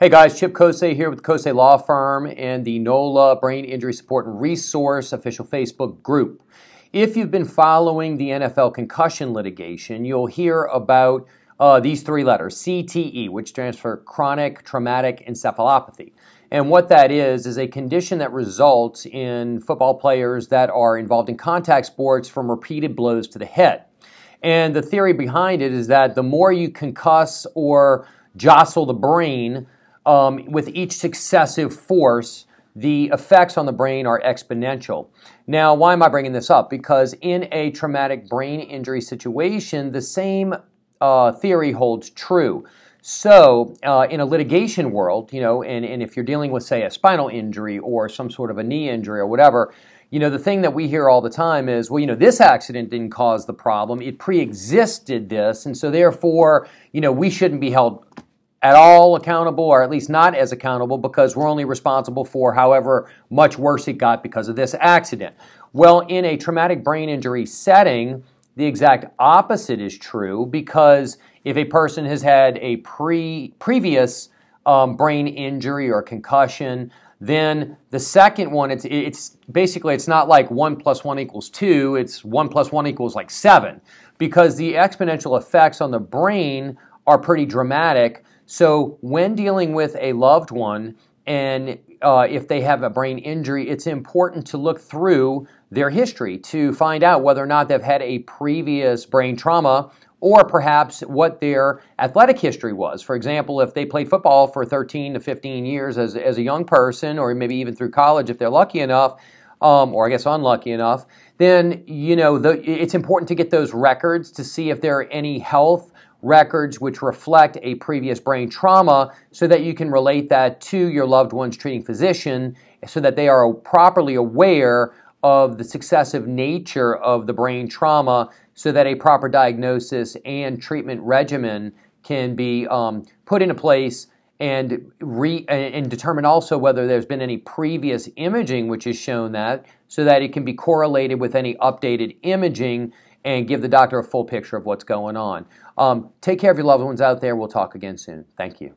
Hey guys, Chip Kosei here with Kosei Law Firm and the NOLA Brain Injury Support and Resource official Facebook group. If you've been following the NFL concussion litigation, you'll hear about these three letters, CTE, which stands for chronic traumatic encephalopathy. And what that is a condition that results in football players that are involved in contact sports from repeated blows to the head. And the theory behind it is that the more you concuss or jostle the brain, with each successive force, the effects on the brain are exponential. Now, why am I bringing this up? Because in a traumatic brain injury situation, the same theory holds true. So, in a litigation world, and if you're dealing with, say, a spinal injury or some sort of a knee injury or whatever, the thing that we hear all the time is, well, this accident didn't cause the problem. It pre-existed this, and so therefore, we shouldn't be held at all accountable, or at least not as accountable, because we're only responsible for however much worse it got because of this accident. Well, in a traumatic brain injury setting, the exact opposite is true, because if a person has had a previous brain injury or concussion, then the second one, it's basically, it's not like 1 + 1 = 2, it's 1 + 1 = 7, because the exponential effects on the brain are pretty dramatic. So when dealing with a loved one, and if they have a brain injury, it's important to look through their history to find out whether or not they've had a previous brain trauma, or perhaps what their athletic history was. For example, if they played football for 13 to 15 years as a young person, or maybe even through college if they're lucky enough, or I guess unlucky enough, then it's important to get those records to see if there are any health records which reflect a previous brain trauma, so that you can relate that to your loved one's treating physician, so that they are properly aware of the successive nature of the brain trauma, so that a proper diagnosis and treatment regimen can be put into place, and determine also whether there's been any previous imaging which has shown that, so that it can be correlated with any updated imaging and give the doctor a full picture of what's going on. Take care of your loved ones out there. We'll talk again soon. Thank you.